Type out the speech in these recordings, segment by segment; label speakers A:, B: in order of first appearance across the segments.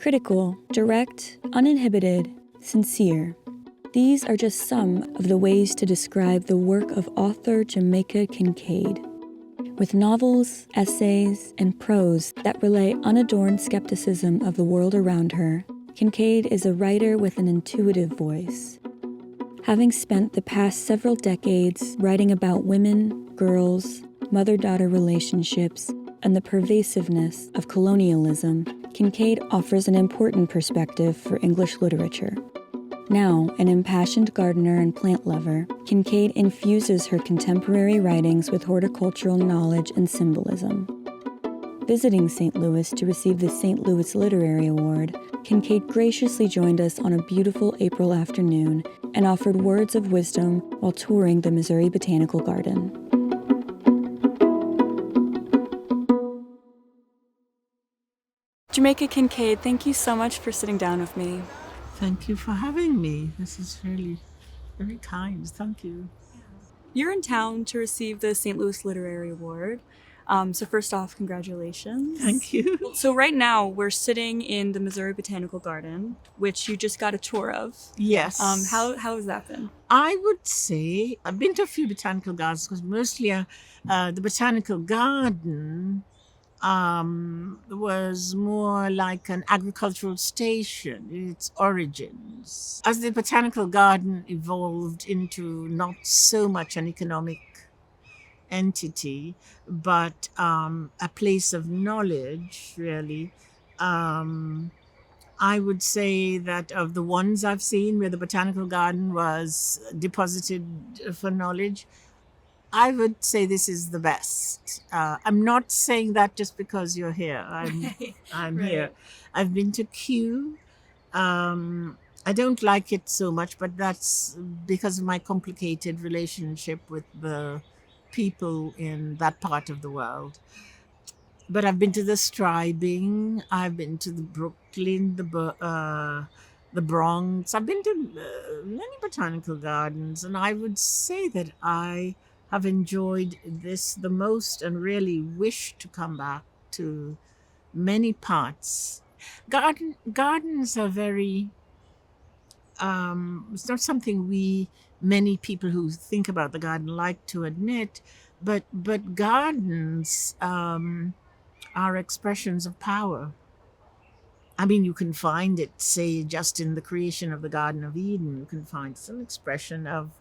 A: Critical, direct, uninhibited, sincere. These are just some of the ways to describe the work of author Jamaica Kincaid. With novels, essays, and prose that relay unadorned skepticism of the world around her, Kincaid is a writer with an intuitive voice. Having spent the past several decades writing about women, girls, mother-daughter relationships, and the pervasiveness of colonialism, Kincaid offers an important perspective for English literature. Now, an impassioned gardener and plant lover, Kincaid infuses her contemporary writings with horticultural knowledge and symbolism. Visiting St. Louis to receive the St. Louis Literary Award, Kincaid graciously joined us on a beautiful April afternoon and offered words of wisdom while touring the Missouri Botanical Garden. Jamaica Kincaid, thank you so much for sitting down with me.
B: Thank you for having me. This is really very kind. Thank you.
A: You're in town to receive the St. Louis Literary Award. So first off, congratulations.
B: Thank you.
A: So right now we're sitting in the Missouri Botanical Garden, which you just got a tour of.
B: Yes.
A: How has that been?
B: I would say I've been to a few botanical gardens because mostly the Botanical Garden was more like an agricultural station in its origins. As the Botanical Garden evolved into not so much an economic entity, but a place of knowledge, really, I would say that of the ones I've seen where the Botanical Garden was deposited for knowledge, I would say this is the best. I'm not saying that just because you're here. I'm
A: Right.
B: here. I've been to Kew. I don't like it so much, but that's because of my complicated relationship with the people in that part of the world. But I've been to the Stribing. I've been to the Brooklyn, the Bronx. I've been to many botanical gardens, and I would say that I have enjoyed this the most and really wish to come back to many parts. Gardens are very, it's not something many people who think about the garden like to admit, but gardens are expressions of power. I mean, you can find it, say, just in the creation of the Garden of Eden. You can find some expression of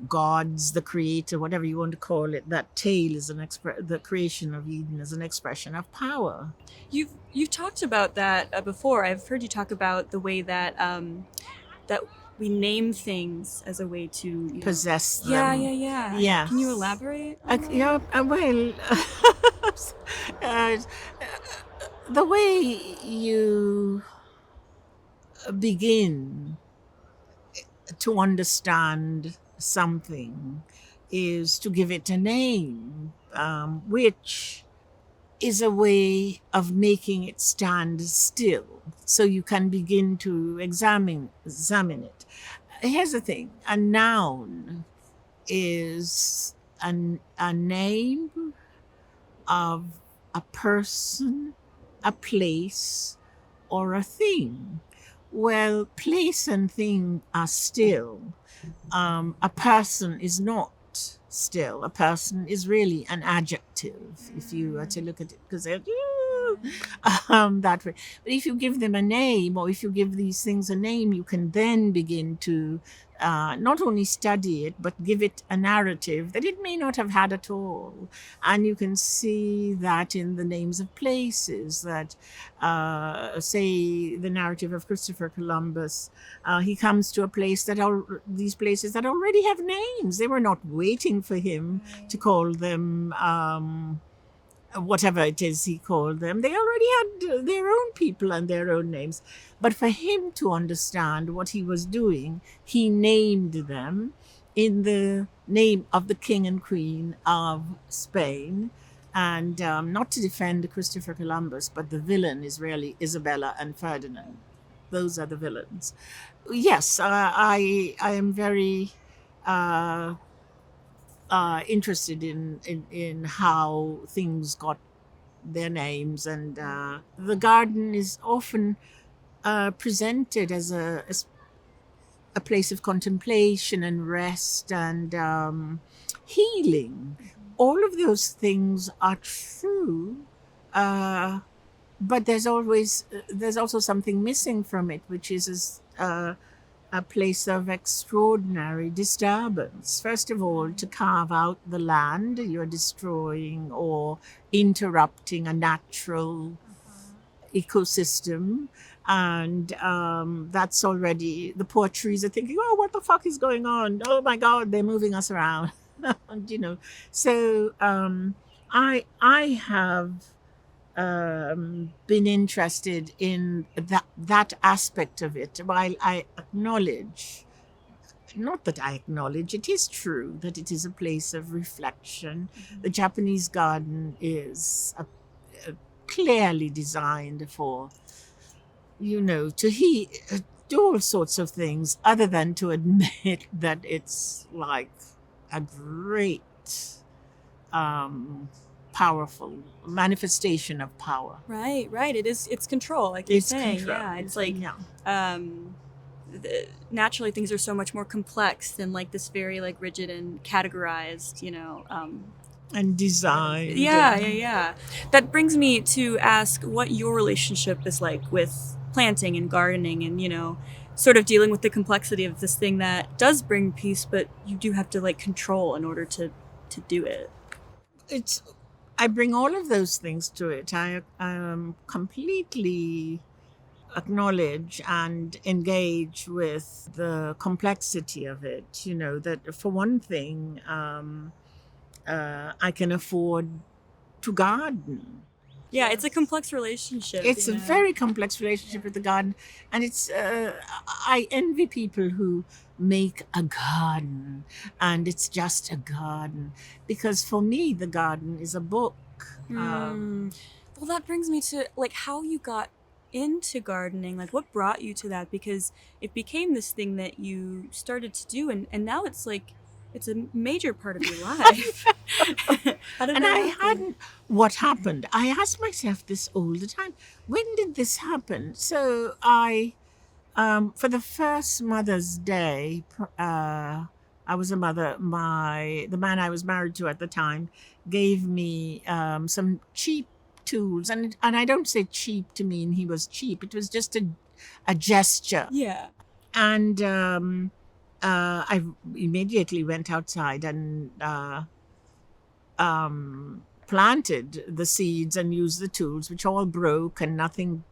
B: God's, the creator, whatever you want to call it. That tale is the creation of Eden is an expression of power.
A: You've talked about that before. I've heard you talk about the way that that we name things as a way to
B: Possess them.
A: Yeah.
B: Yes.
A: Can you elaborate?
B: The way you begin to understand something is to give it a name, which is a way of making it stand still so you can begin to examine it. Here's the thing. A noun is a name of a person, a place, or a thing. Well, place and thing are still. A person is not still. A person is really an adjective, if you were to look at it, because they're that way. But if you give them a name, or if you give these things a name, you can then begin to not only study it, but give it a narrative that it may not have had at all. And you can see that in the names of places that, say, the narrative of Christopher Columbus. He comes to a place these places that already have names. They were not waiting for him to call them whatever it is he called them. They already had their own people and their own names. But for him to understand what he was doing, he named them in the name of the king and queen of Spain. And not to defend Christopher Columbus, but the villain is really Isabella and Ferdinand. Those are the villains. Yes, I am very interested in how things got their names. And the garden is often presented as a place of contemplation and rest and healing. All of those things are true, uh, but there's also something missing from it, which is a place of extraordinary disturbance. First of all, to carve out the land, you're destroying or interrupting a natural ecosystem. And that's already, the poor trees are thinking, oh, what the fuck is going on? Oh my God, they're moving us around. And, so I have been interested in that aspect of it, while I acknowledge, not that I acknowledge, it is true that it is a place of reflection. The Japanese garden is clearly designed for, to do all sorts of things other than to admit that it's like a great, powerful manifestation of power.
A: Right. It's control, like you're saying.
B: Control.
A: Yeah, it's like naturally things are so much more complex than like this very like rigid and categorized,
B: and design.
A: Yeah. That brings me to ask what your relationship is like with planting and gardening and, sort of dealing with the complexity of this thing that does bring peace, but you do have to like control in order to do it.
B: I bring all of those things to it. I completely acknowledge and engage with the complexity of it. That for one thing, I can afford to garden.
A: Yeah, it's a complex relationship.
B: It's a very complex relationship with the garden. And I envy people who make a garden and it's just a garden. Because for me, the garden is a book.
A: Well, that brings me to like how you got into gardening, like what brought you to that, because it became this thing that you started to do and now it's like it's a major part of your life.
B: What happened? I ask myself this all the time. When did this happen? So I, for the first Mother's Day, I was a mother. The man I was married to at the time gave me some cheap tools, and I don't say cheap to mean he was cheap. It was just a gesture.
A: Yeah.
B: And I immediately went outside and planted the seeds and used the tools, which all broke and nothing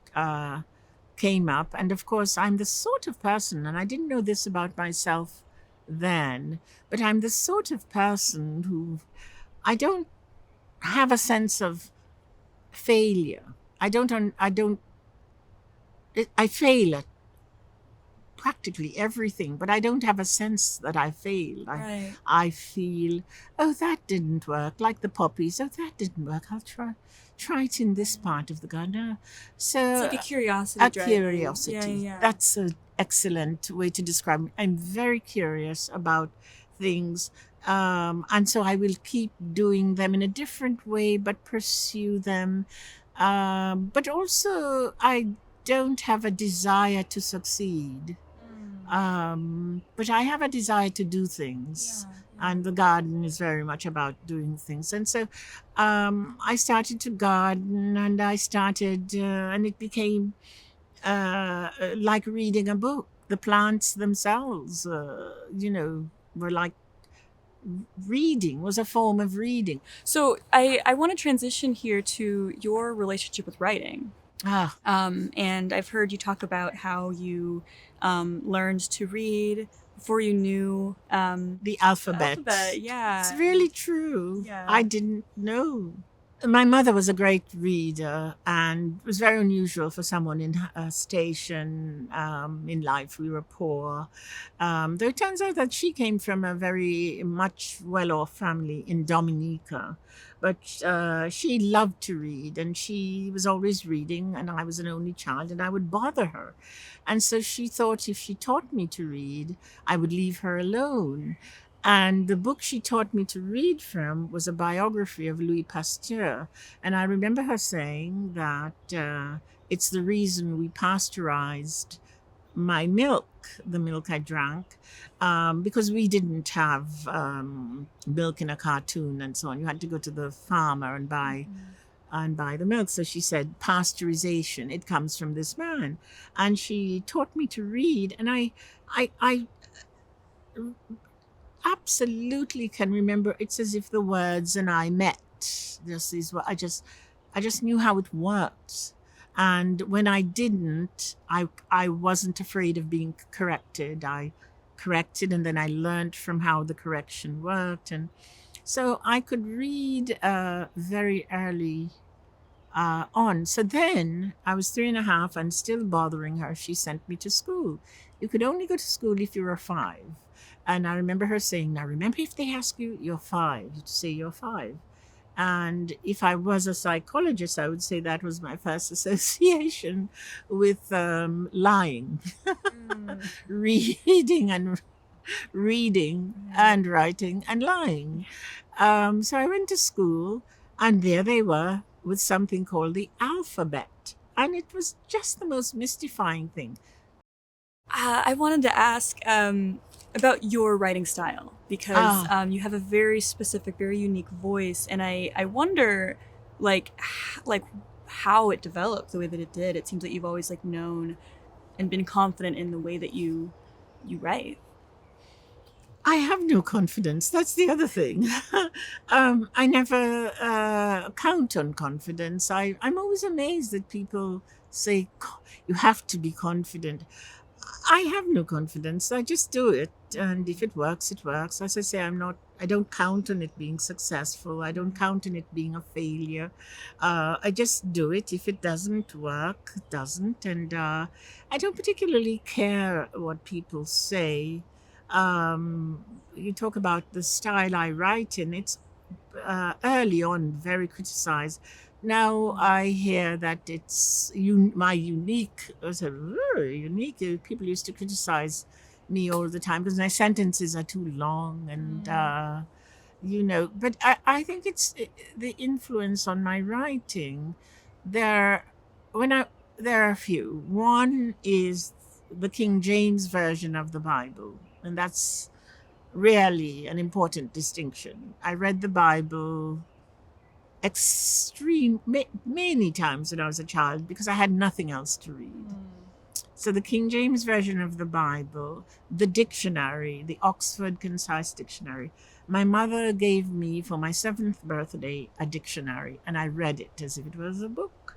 B: came up. And of course, I'm the sort of person, and I didn't know this about myself then, but I'm the sort of person who I don't have a sense of failure. I fail at practically everything, but I don't have a sense that I failed.
A: Right.
B: I feel, oh, that didn't work, like the poppies. Oh, that didn't work. I'll try it in this part of the garden. So
A: it's like a curiosity.
B: Curiosity.
A: Yeah.
B: That's an excellent way to describe it. I'm very curious about things. And so I will keep doing them in a different way, but pursue them. But also, I don't have a desire to succeed. But I have a desire to do things. Yeah. And the garden is very much about doing things. And so I started to garden, and and it became like reading a book. The plants themselves, were like reading, was a form of reading.
A: So I want to transition here to your relationship with writing. And I've heard you talk about how you learned to read before you knew
B: the alphabet.
A: Yeah.
B: It's really true.
A: Yeah.
B: I didn't know. My mother was a great reader, and it was very unusual for someone in her station in life. We were poor. Though it turns out that she came from a very much well-off family in Dominica. But she loved to read, and she was always reading, and I was an only child, and I would bother her. And so she thought if she taught me to read, I would leave her alone. And the book she taught me to read from was a biography of Louis Pasteur. And I remember her saying that it's the reason we pasteurized my milk, the milk I drank, because we didn't have milk in a cartoon and so on. You had to go to the farmer and buy the milk. So she said, pasteurization, it comes from this man. And she taught me to read. And I absolutely can remember. It's as if the words and I met. This is what I just knew how it worked. And when I didn't, I wasn't afraid of being corrected. I corrected, and then I learned from how the correction worked. And so I could read very early on. So then I was 3.5 and still bothering her. She sent me to school. You could only go to school if you were 5. And I remember her saying, now remember, if they ask you, you're 5, you say you're 5. And if I was a psychologist, I would say that was my first association with lying, reading and reading and writing and lying. So I went to school, and there they were with something called the alphabet. And it was just the most mystifying thing.
A: I wanted to ask about your writing style because you have a very specific, very unique voice, and I wonder, like how it developed the way that it did. It seems that you've always like known and been confident in the way that you write.
B: I have no confidence. That's the other thing. I never count on confidence. I'm always amazed that people say, you have to be confident. I have no confidence. I just do it. And if it works, it works. As I say, I don't count on it being successful. I don't count on it being a failure. I just do it. If it doesn't work, it doesn't. And I don't particularly care what people say. You talk about the style I write in. It's early on very criticized. Now I hear that it's my unique. I said, unique. People used to criticize me all the time because my sentences are too long, and But I think it's the influence on my writing. There, when I there are a few. One is the King James version of the Bible, and that's really an important distinction. I read the Bible many times when I was a child because I had nothing else to read. So the King James version of the Bible, the dictionary, the Oxford Concise Dictionary. My mother gave me for my 7th birthday a dictionary, and I read it as if it was a book.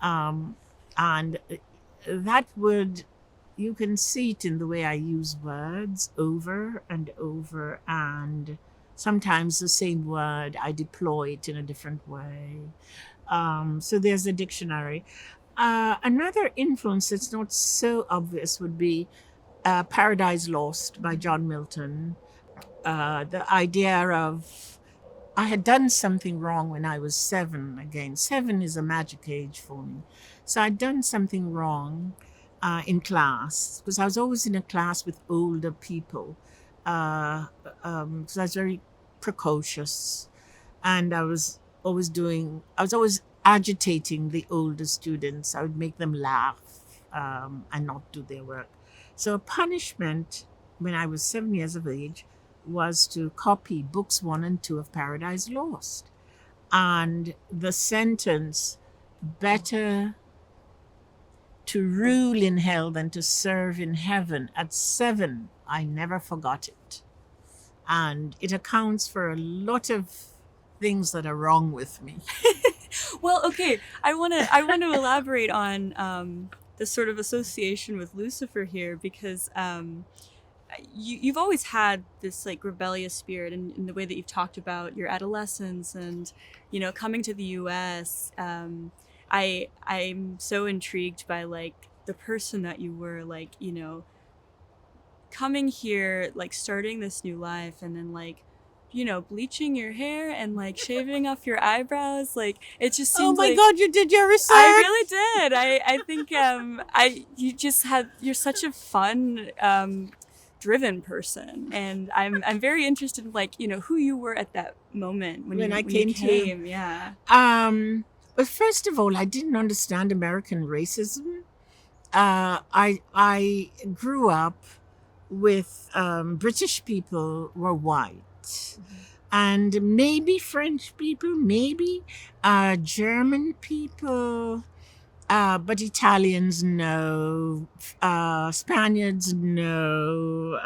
B: And that would, you can see it in the way I use words over and over, and sometimes the same word, I deploy it in a different way. So there's a dictionary. Another influence that's not so obvious would be Paradise Lost by John Milton. The idea of I had done something wrong when I was 7. Again, 7 is a magic age for me. So I'd done something wrong in class because I was always in a class with older people. So I was very precocious, and I was always agitating the older students. I would make them laugh and not do their work. So a punishment when I was 7 years of age was to copy books 1 and 2 of Paradise Lost. And the sentence, better to rule in hell than to serve in heaven, at 7, I never forgot it. And it accounts for a lot of things that are wrong with me.
A: Well, okay, I want to elaborate on the sort of association with Lucifer here, because you've always had this like rebellious spirit in the way that you've talked about your adolescence and coming to the U.S. I'm so intrigued by like the person that you were, like coming here, like starting this new life, and then like bleaching your hair and like shaving off your eyebrows. Like it just seems like,
B: God, you did your research.
A: I really did. I think you're such a fun driven person, and I'm very interested in, like, you know, who you were at that moment when
B: I
A: you
B: came
A: came. Yeah.
B: But first of all, I didn't understand American racism. I grew up with British people were white, and maybe French people, maybe German people, but Italians no, Spaniards no,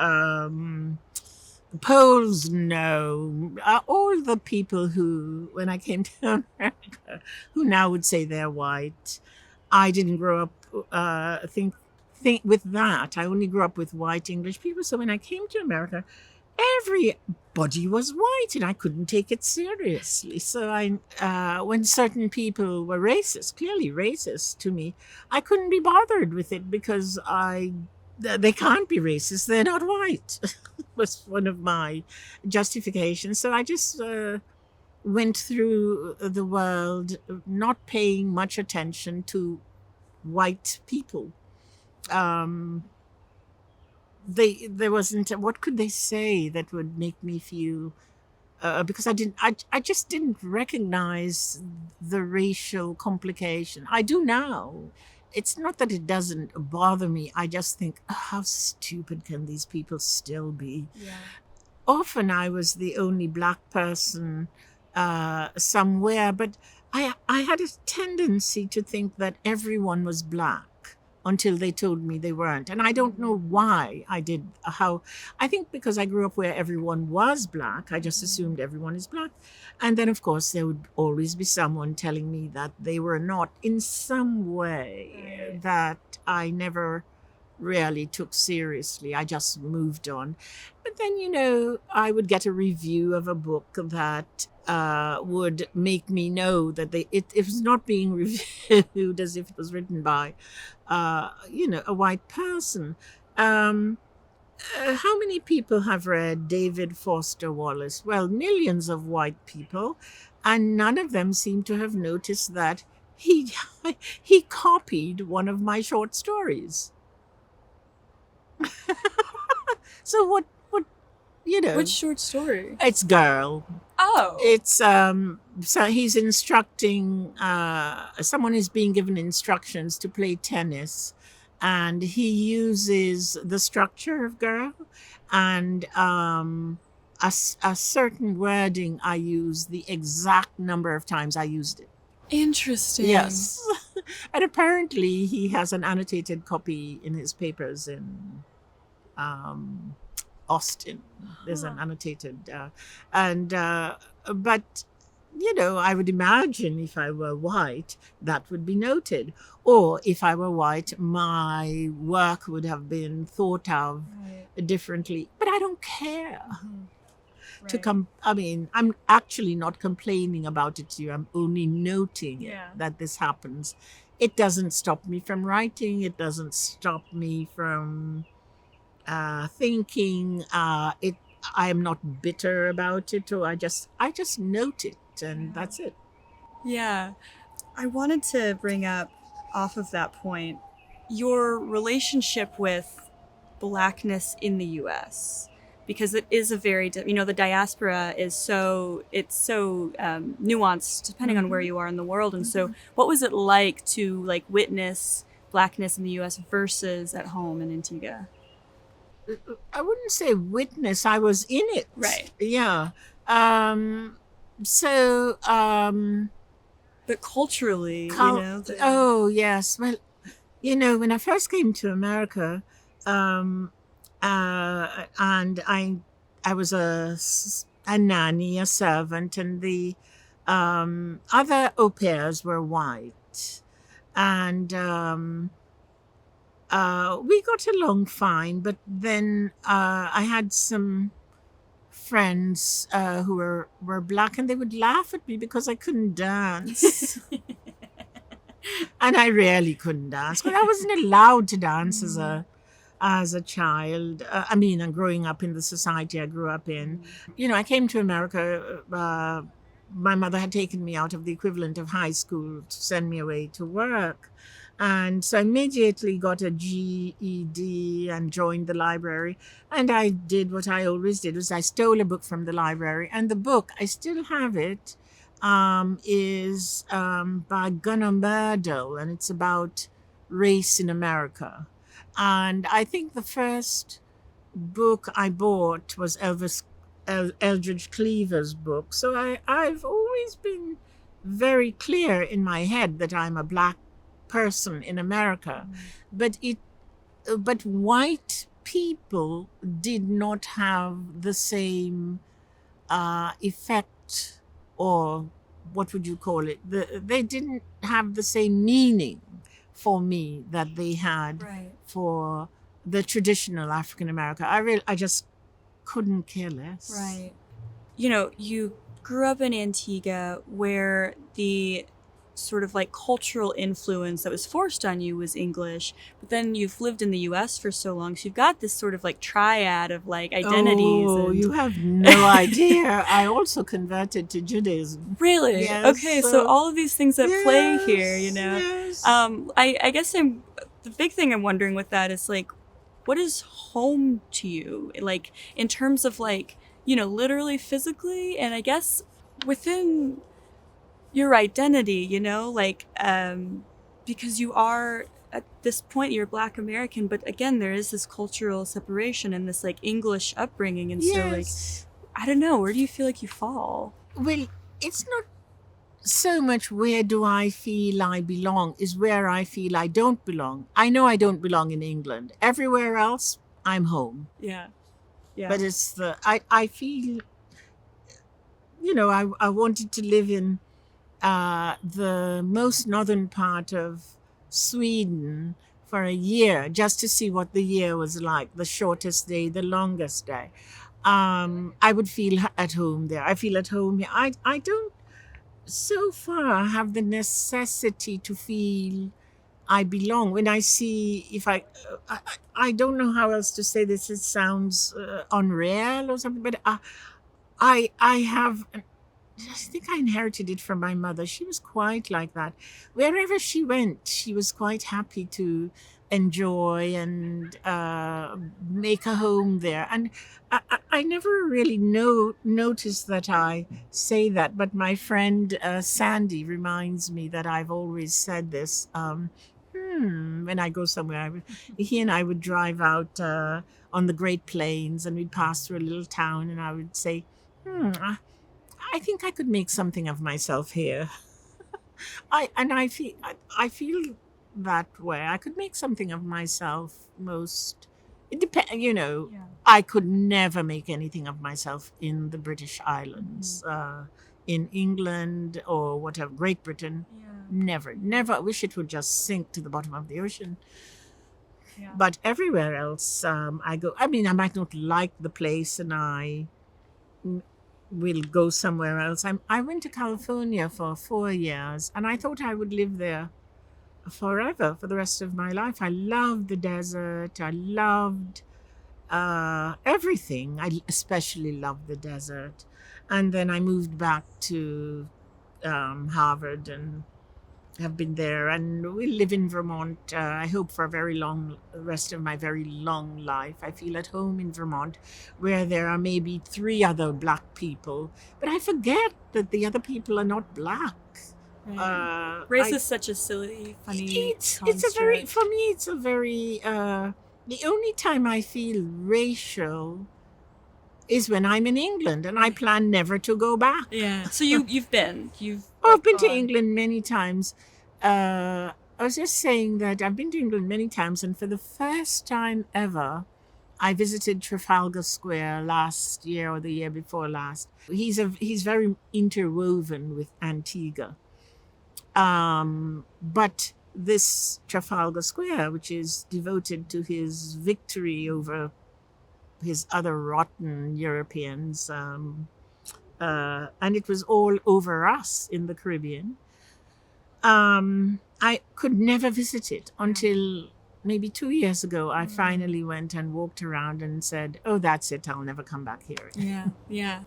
B: Poles no, all the people who, when I came to America, who now would say they're white. I didn't grow up think with that. I only grew up with white English people. So when I came to America, everybody was white, and I couldn't take it seriously. So when certain people were racist, clearly racist to me, I couldn't be bothered with it because they can't be racist. They're not white. Was one of my justifications. So I just went through the world not paying much attention to white people. There wasn't, what could they say that would make me feel because I just didn't recognize the racial complication. I do now. It's not that it doesn't bother me. I just think, "Oh, how stupid can these people still be?"
A: Yeah.
B: Often I was the only black person somewhere, but I had a tendency to think that everyone was black until they told me they weren't. And I don't know why I did how. I think because I grew up where everyone was black, I just assumed everyone is black. And then, of course, there would always be someone telling me that they were not in some way that I never really took seriously. I just moved on. But then, I would get a review of a book that would make me know that it was not being reviewed as if it was written by, a white person. How many people have read David Foster Wallace? Well, millions of white people, and none of them seem to have noticed that he he copied one of my short stories. So what
A: Which short story?
B: it's Girl.
A: Oh.
B: It's so he's instructing someone is being given instructions to play tennis, and he uses the structure of Girl, and a certain wording I used, the exact number of times I used it.
A: Interesting.
B: Yes. And apparently he has an annotated copy in his papers in Austin. There's an annotated, but I would imagine if I were white, that would be noted. Or if I were white, my work would have been thought of differently. But I don't care. I'm actually not complaining about it to you. I'm only noting that this happens. It doesn't stop me from writing. It doesn't stop me from thinking. I am not bitter about it, or I just note it, and that's it.
A: Yeah. I wanted to bring up, off of that point, your relationship with Blackness in the U.S., because it is a very, the diaspora is so nuanced depending on where you are in the world. And so what was it like to witness Blackness in the U.S. versus at home in Antigua?
B: I wouldn't say witness. I was in it.
A: Right.
B: Yeah.
A: But culturally,
B: Oh, yes. Well, when I first came to America, and I was a nanny, a servant, and the other au pairs were white. And we got along fine, but then I had some friends who were black, and they would laugh at me because I couldn't dance. And I really couldn't dance, but I wasn't allowed to dance as a child. And growing up in the society I grew up in. I came to America. My mother had taken me out of the equivalent of high school to send me away to work. And so I immediately got a GED and joined the library. And I did what I always did, was I stole a book from the library. And the book, I still have it, is by Gunnar Myrdal, and it's about race in America. And I think the first book I bought was Eldridge Cleaver's book. So I've always been very clear in my head that I'm a black person in America, but white people did not have the same effect, or what would you call it? They didn't have the same meaning for me that they had
A: Right.
B: for the traditional African America. I just couldn't care less.
A: Right. You know, you grew up in Antigua where the sort of like cultural influence that was forced on you was English, but then you've lived in the US for so long, so you've got this sort of like triad of like identities.
B: Oh,
A: and...
B: you have no idea. I also converted to Judaism.
A: Really?
B: Yes,
A: Okay, so all of these things at play here, you know.
B: Yes.
A: I guess the big thing I'm wondering with that is like, what is home to you? Like in terms of like, you know, literally physically, and I guess within your identity, you know, like because you are at this point you're Black American, but again there is this cultural separation and this like English upbringing, and so like
B: Yes.
A: I don't know, where do you feel like you fall?
B: Well, it's not so much where do I feel I belong, is where I feel I don't belong. I know I don't belong in England. Everywhere else, I'm home.
A: Yeah. Yeah.
B: But it's I feel, you know, I wanted to live in the most northern part of Sweden for a year, just to see what the year was like, the shortest day, the longest day. I would feel at home there. I feel at home here. I don't so far have the necessity to feel I belong. When I see, if I don't know how else to say this, it sounds unreal or something, but I have, I think I inherited it from my mother. She was quite like that. Wherever she went, she was quite happy to enjoy and make a home there. And I never really noticed that I say that, but my friend Sandy reminds me that I've always said this. When I go somewhere, he and I would drive out on the Great Plains, and we'd pass through a little town, and I would say, I think I could make something of myself here. I feel that way. I could make something of myself. It depends, you know.
A: Yeah.
B: I could never make anything of myself in the British Islands, in England or whatever, Great Britain.
A: Yeah.
B: Never. I wish it would just sink to the bottom of the ocean.
A: Yeah.
B: But everywhere else, I go. I mean, I might not like the place, and I will go somewhere else. I went to California for 4 years, and I thought I would live there forever, for the rest of my life. I loved the desert. I loved everything. I especially loved the desert. And then I moved back to Harvard and have been there, and we live in Vermont. I hope for a very long rest of my very long life. I feel at home in Vermont, where there are maybe 3 other Black people, but I forget that the other people are not Black.
A: Right. Race is such a silly, funny
B: It's a very,
A: construct.
B: for me, it's a very. The only time I feel racial is when I'm in England, and I plan never to go back.
A: Yeah. So you've
B: I've been to
A: gone.
B: England many times. I was just saying that I've been to England many times, and for the first time ever, I visited Trafalgar Square last year or the year before last. He's very interwoven with Antigua. But this Trafalgar Square, which is devoted to his victory over his other rotten Europeans, and it was all over us in the Caribbean. I could never visit it until maybe 2 years ago. I finally went and walked around and said, "Oh, that's it. I'll never come back here again."
A: Yeah, yeah.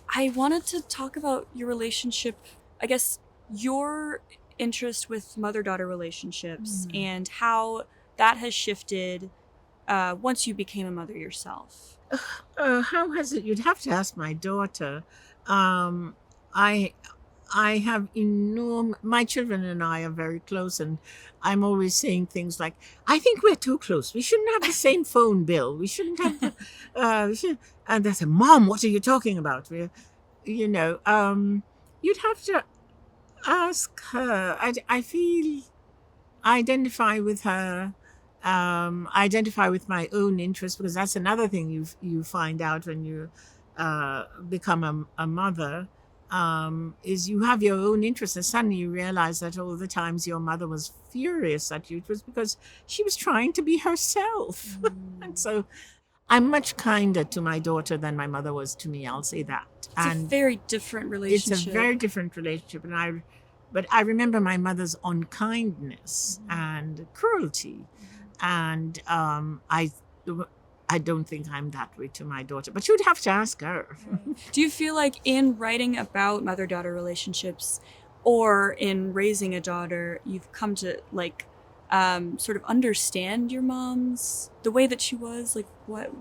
A: I wanted to talk about your relationship, I guess, your interest with mother-daughter relationships and how that has shifted once you became a mother yourself.
B: How has it? You'd have to ask my daughter. Um, I I have my children and I are very close, and I'm always saying things like, "I think we're too close. We shouldn't have the same phone bill. We shouldn't have the." We should, and they say, "Mom, what are you talking about?" You know, you'd have to ask her. I feel I identify with her. I identify with my own interest, because that's another thing you find out when you become a mother, is you have your own interests, and suddenly you realize that all the times your mother was furious at you, it was because she was trying to be herself. And so I'm much kinder to my daughter than my mother was to me. I'll say that.
A: It's a very different
B: It's a
A: relationship.
B: very different relationship, but I remember my mother's unkindness and cruelty, and I don't think I'm that way to my daughter, but you'd have to ask her.
A: Do you feel like in writing about mother-daughter relationships or in raising a daughter, you've come to like sort of understand your mom's, the way that she was, like what?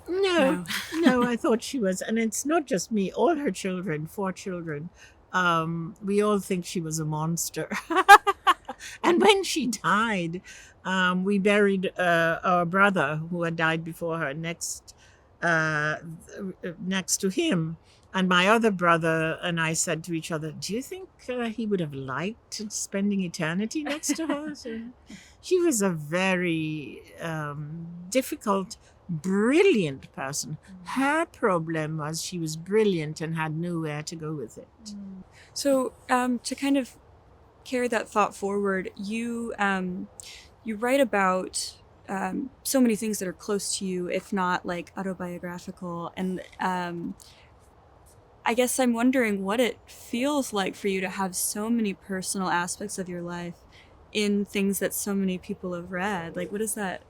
B: No, no, I thought she was, and it's not just me. All her children, 4 children, we all think she was a monster. And when she died, we buried our brother who had died before her uh, next to him. And my other brother and I said to each other, "Do you think he would have liked spending eternity next to her?" So she was a very difficult, brilliant person. Her problem was she was brilliant and had nowhere to go with it.
A: So to kind of carry that thought forward, you write about so many things that are close to you, if not like autobiographical, and I guess I'm wondering what it feels like for you to have so many personal aspects of your life in things that so many people have read. Like, what is that?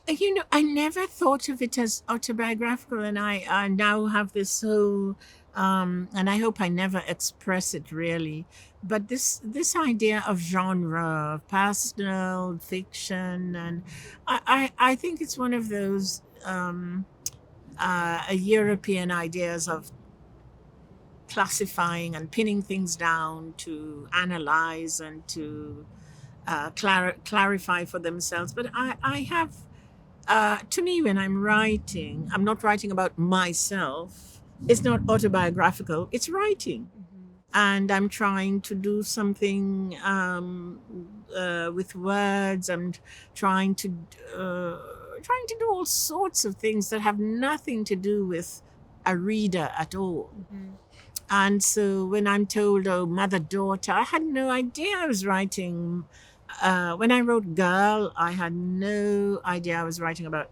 B: I never thought of it as autobiographical, and I now have this whole, and I hope I never express it really, but this idea of genre, of personal fiction, and I think it's one of those European ideas of classifying and pinning things down to analyze and to clarify for themselves. But I have, to me, when I'm writing, I'm not writing about myself. It's not autobiographical, it's writing. And I'm trying to do something with words. I'm trying to do all sorts of things that have nothing to do with a reader at all. And so when I'm told, "Oh, mother daughter," I had no idea I was writing. When I wrote Girl, I had no idea I was writing about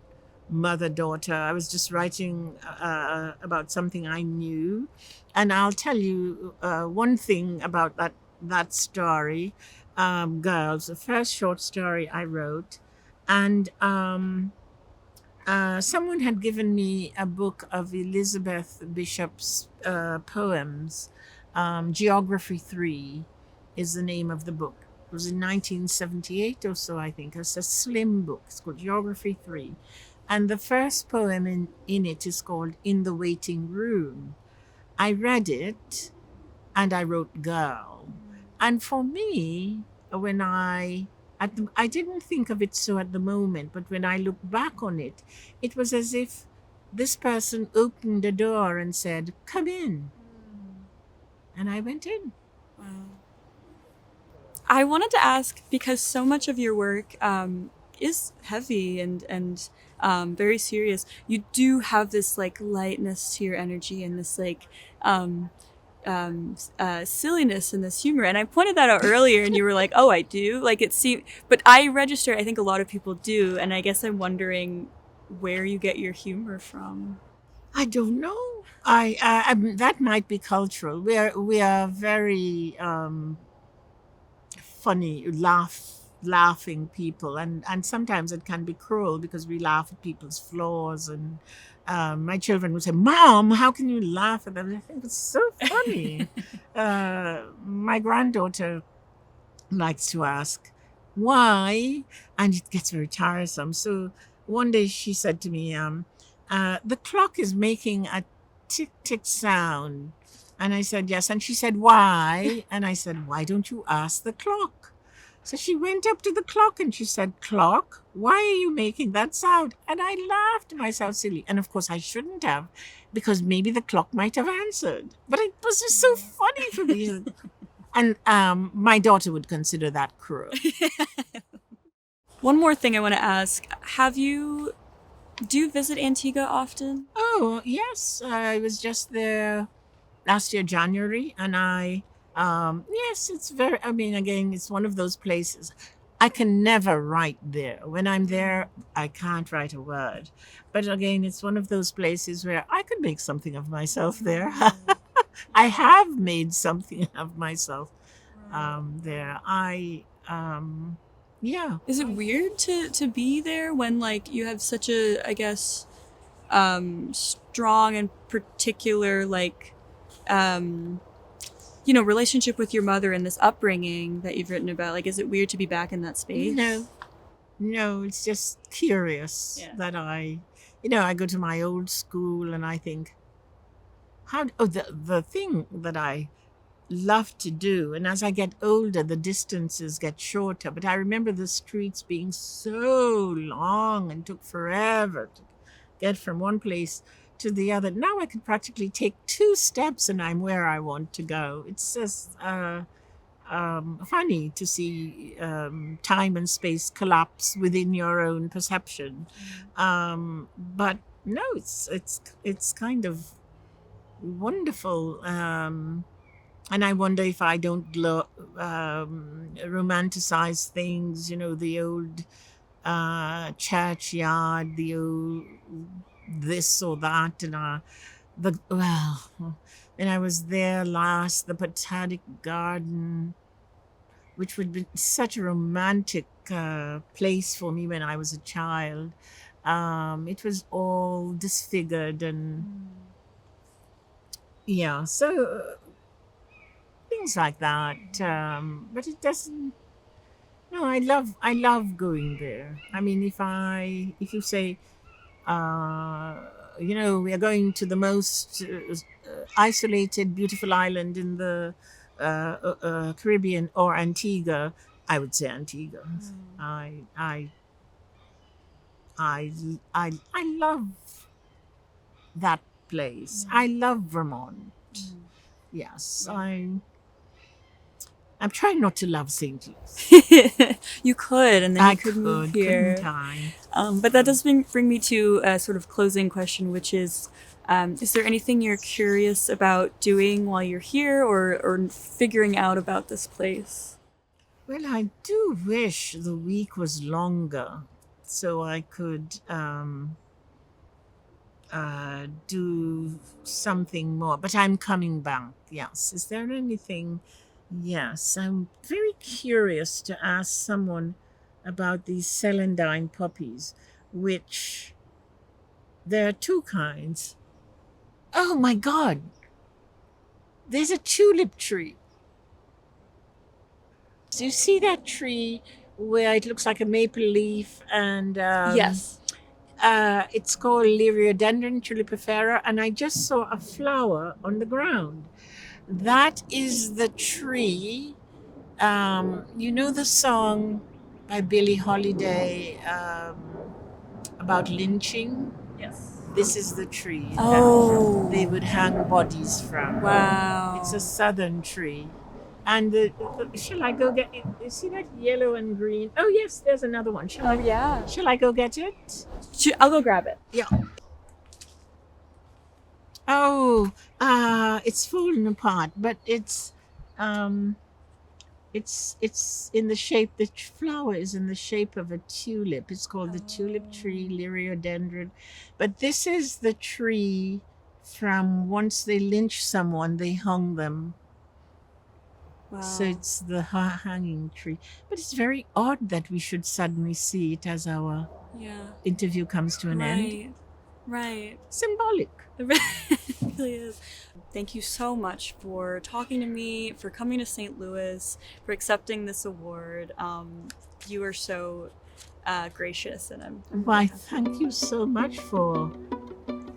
B: mother daughter. I was just writing about something I knew. And I'll tell you one thing about that story, Girls, the first short story I wrote. And someone had given me a book of Elizabeth Bishop's poems. Geography 3 is the name of the book. It was in 1978 or so, I think. It's a slim book. It's called Geography 3. And the first poem in it is called In the Waiting Room. I read it and I wrote Girl. And for me, when I didn't think of it so at the moment, but when I look back on it, it was as if this person opened the door and said, "Come in." And I went in.
A: Wow. I wanted to ask, because so much of your work is heavy and very serious. You do have this like lightness to your energy and this like silliness and this humor. And I pointed that out earlier, and you were like, "Oh, I do." Like it seemed, but I register. I think a lot of people do, and I guess I'm wondering where you get your humor from.
B: I don't know. That might be cultural. We are very funny, laugh laughing people, and sometimes it can be cruel because we laugh at people's flaws, and my children would say, "Mom, how can you laugh at them?" I think it's so funny. My granddaughter likes to ask why, and it gets very tiresome. So one day she said to me, "The clock is making a tick tick sound." And I said, "Yes." And she said, "Why?" And I said, "Why don't you ask the clock?" So she went up to the clock and she said, "Clock, why are you making that sound?" And I laughed myself silly. And of course, I shouldn't have, because maybe the clock might have answered. But it was just so funny for me. And my daughter would consider that cruel.
A: One more thing I want to ask. Do you visit Antigua often?
B: Oh, yes. I was just there last year, January. And yes, it's I mean, again, it's one of those places. I can never write there. When I'm there, I can't write a word. But again, it's one of those places where I could make something of myself there. I have made something of myself there. Yeah.
A: Is it weird to be there when like you have such a, I guess, strong and particular like relationship with your mother and this upbringing that you've written about? Like, is it weird to be back in that space?
B: No, it's just curious that I go to my old school and I think, the thing that I love to do, and as I get older, the distances get shorter. But I remember the streets being so long and took forever to get from one place to the other. Now I could practically take 2 steps and I'm where I want to go. It's just funny to see time and space collapse within your own perception. But no, it's kind of wonderful. And I wonder if I don't romanticize things, the old churchyard, the old this or that, and and I was there last, the Botanic Garden, which would be such a romantic place for me when I was a child. It was all disfigured and so things like that. But it doesn't. No, I love going there. I mean, if you say, we are going to the most isolated, beautiful island in the Caribbean or Antigua, I would say Antigua. I, I, I love that place. I love Vermont. Yes, I'm trying not to love St. Louis.
A: You could, and then you could move here.
B: Couldn't I?
A: But that does bring me to a sort of closing question, which is there anything you're curious about doing while you're here or figuring out about this place?
B: Well, I do wish the week was longer so I could do something more. But I'm coming back, yes. Is there anything? Yes, I'm very curious to ask someone about these celandine poppies, which there are 2 kinds. Oh my God! There's a tulip tree. Do you see that tree where it looks like a maple leaf? And
A: Yes.
B: it's called Liriodendron tulipifera, and I just saw a flower on the ground. That is the tree. You know the song by Billie Holiday about lynching?
A: Yes.
B: This is the tree
A: Oh.
B: that they would hang bodies from.
A: Wow.
B: It's a southern tree. And shall I go get it? You see that yellow and green? Oh, yes, there's another one. Shall I go get it?
A: I'll go grab it.
B: Yeah. Oh, it's fallen apart, but it's in the shape. The flower is in the shape of a tulip. It's called the tulip tree, Liriodendron. But this is the tree from once they lynched someone, they hung them. So it's the hanging tree. But it's very odd that we should suddenly see it as our interview comes to an end.
A: Right.
B: Symbolic.
A: It really is. Thank you so much for talking to me, for coming to St. Louis, for accepting this award. You are so gracious, and I'm
B: Why, thank you so much for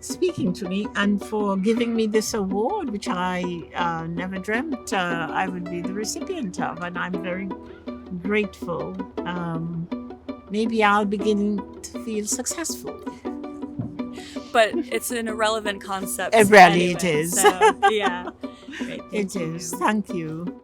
B: speaking to me and for giving me this award, which I never dreamt I would be the recipient of, and I'm very grateful. Maybe I'll begin to feel successful.
A: But it's an irrelevant concept.
B: Really,
A: anyway,
B: it is.
A: So, yeah. Great,
B: it is. Thank you.